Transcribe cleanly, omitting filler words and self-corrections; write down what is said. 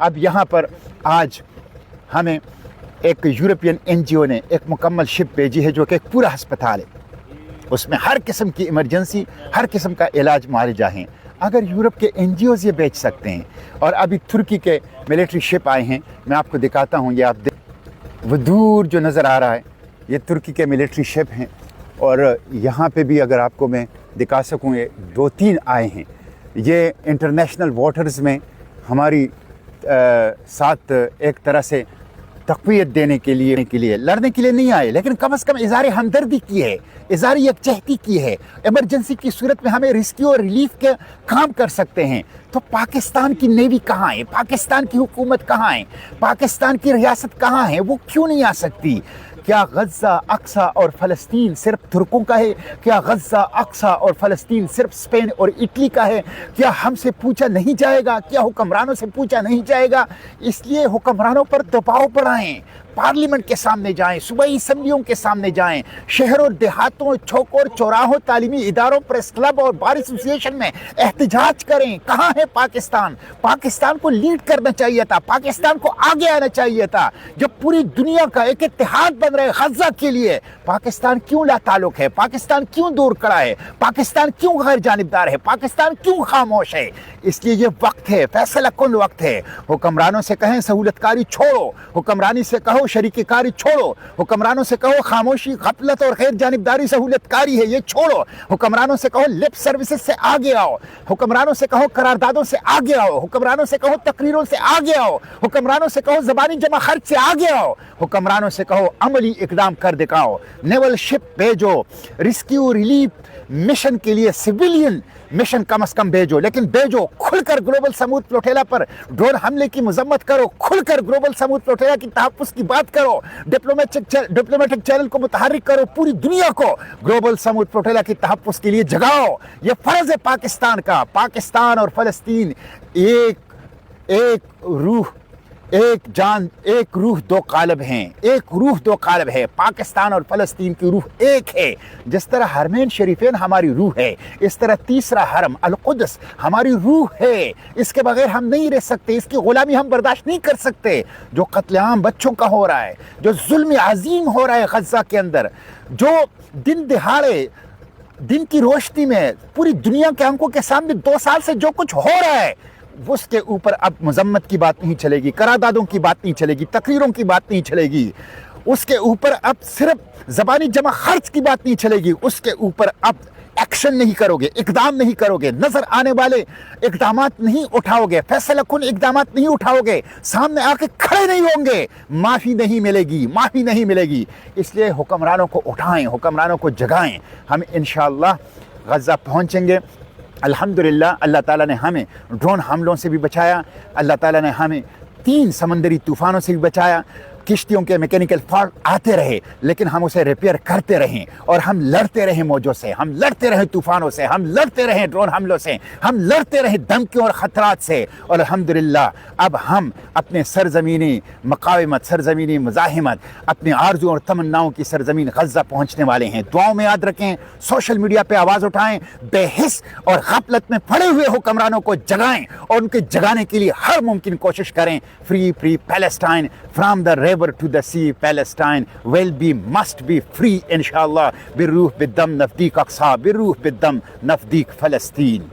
اب यहाँ पर आज हमें एक यूरोपियन NGO ने एक मुकम्मल शिप भेजी है जो कि एक पूरा अस्पताल है, उसमें हर किस्म की इमरजेंसी, हर किस्म का इलाज मुआलजा है। अगर यूरोप के NGOs ये बेच सकते हैं, और अभी तुर्की के मिलिट्री शिप आए हैं, मैं आपको दिखाता हूँ, ये आप वो दूर जो नज़र आ रहा है ये तुर्की के मिलिट्री शिप हैं, और यहाँ पे भी अगर आपको मैं दिखा सकूँ ये 2-3 आए हैं। ये इंटरनेशनल वाटर्स में हमारी साथ एक तरह से तक़वियत देने के लिए लड़ने के लिए नहीं आए, लेकिन कम से कम इज़हार हमदर्दी की है, इज़हार यकजहती की है। इमरजेंसी की सूरत में हमें रेस्क्यू और रिलीफ के काम कर सकते हैं। तो पाकिस्तान की नेवी कहाँ है, पाकिस्तान की हुकूमत कहाँ है, पाकिस्तान की रियासत कहाँ है, वो क्यों नहीं आ सकती? क्या गज़ा, अक्सा और फ़लस्तीन सिर्फ तुर्कों का है? क्या गज़ा, अक्सा और फ़लस्तीन सिर्फ स्पेन और इटली का है? क्या हमसे पूछा नहीं जाएगा? क्या हुक्मरानों से पूछा नहीं जाएगा? इसलिए हुक्मरानों पर दबाव बढ़ाएं, पार्लियामेंट के सामने जाएं, सूबाई असम्बलियों के सामने जाएं, शहरों, देहातों, चौकों और चौराहों, तालीमी इदारों, प्रेस क्लब और बार एसोसिएशन में एहतजाज करें। कहाँ है पाकिस्तान? पाकिस्तान को लीड करना चाहिए था, पाकिस्तान को आगे आना चाहिए था। जब पूरी दुनिया का एक इत्तेहाद बन रहा है गज़ा के लिए, पाकिस्तान क्यों लाताल्लुक है? पाकिस्तान क्यों दूर खड़ा है? पाकिस्तान क्यों गैर जानिबदार है? पाकिस्तान क्यों खामोश है? इसलिए ये वक्त है, फैसला कुन वक्त है। हुक्मरानों से कहें सहूलतकारी छोड़ो, हुक्मरानी से कहो शरीककारी छोड़ो, हुक्मरानों से कहो खामोशी, गफलत और गैर जानिबदारी सहूलतकारी है, ये छोड़ो। हुक्मरानों से कहो लिप सर्विसेज से आगे आओ, हुक्मरानों से कहो करारदादों से आगे आओ, हुक्मरानों से कहो तकरीरों से आगे आओ, हुक्मरानों से कहो ज़बानी जमा खर्च से आगे आओ, हुक्मरानों से कहो अमली इकदाम कर दिखाओ। नेवल शिप भेजो, रेस्क्यू रिलीफ मिशन के लिए सिविलियन मिशन कम से कम भेजो, लेकिन भेजो खुलकर। ग्लोबल समूद फ्लोटेला पर ड्रोन हमले की मजम्मत करो, खुलकर ग्लोबल समूद फ्लोटेला की तहफ़्फ़ुज़ की बात करो, डिप्लोमेटिक चैनल को मुतहर्रिक करो, पूरी दुनिया को ग्लोबल समूद फ्लोटेला की तहफ़्फ़ुज़ के लिए जगाओ। ये फ़र्ज़ है पाकिस्तान का। पाकिस्तान और फ़लस्तीन एक रूह, एक जान, एक रूह दो कालब हैं, एक रूह दो कालब है। पाकिस्तान और फ़लस्तीन की रूह एक है। जिस तरह हरमैन शरीफेन हमारी रूह है, इस तरह तीसरा हरम अल कुद्स हमारी रूह है। इसके बगैर हम नहीं रह सकते, इसकी गुलामी हम बर्दाश्त नहीं कर सकते। जो कत्लेआम बच्चों का हो रहा है, जो जुल्म अजीम हो रहा है गज़ा के अंदर, जो दिन दिहाड़े दिन की रोशनी में पूरी दुनिया के आंखों के सामने 2 साल से जो कुछ हो रहा है, उसके ऊपर अब मजम्मत की बात नहीं चलेगी, करारदादों की बात नहीं चलेगी, तकरीरों की बात नहीं चलेगी। उसके ऊपर अब सिर्फ ज़बानी जमा खर्च की बात नहीं चलेगी। उसके ऊपर अब एक्शन नहीं करोगे, इकदाम नहीं करोगे, नजर आने वाले इकदामात नहीं उठाओगे, फैसला कुन इकदामात नहीं उठाओगे, सामने आके खड़े नहीं होंगे, माफ़ी नहीं मिलेगी, माफ़ी नहीं मिलेगी। इसलिए हुक्मरानों को उठाएं, हुक्मरानों को जगाएं। हम इंशाअल्लाह गज़ा पहुँचेंगे। अल्हम्दुलिल्लाह अल्लाह ताला ने हमें ड्रोन हमलों से भी बचाया, अल्लाह ताला ने हमें 3 समंदरी तूफ़ानों से भी बचाया। किश्तियों के मैकेनिकल फॉल्ट आते रहे, लेकिन हम उसे रिपेयर करते रहें, और हम लड़ते रहें मौजों से, हम लड़ते रहें तूफ़ानों से, हम लड़ते रहें ड्रोन हमलों से, हम लड़ते रहें धमकियों और ख़तरात से। और अल्हम्दुलिल्लाह अब हम अपने सरज़मीनी मक़ावमत, सरज़मीनी मुज़ाहिमत, अपनी आरज़ू और तमन्नाओं की सरज़मीन गज़ा पहुँचने वाले हैं। दुआओं में याद रखें, सोशल मीडिया पर आवाज़ उठाएँ, बेहिस और गफलत में पड़े हुए हुक्मरानों को जगाएँ, और उनके जगाने के लिए हर मुमकिन कोशिश करें। Free Palestine, from the river to the sea, Palestine will be, must be free inshallah. Birruh biddam nafdeek Aqsa, birruh biddam nafdeek Palestine.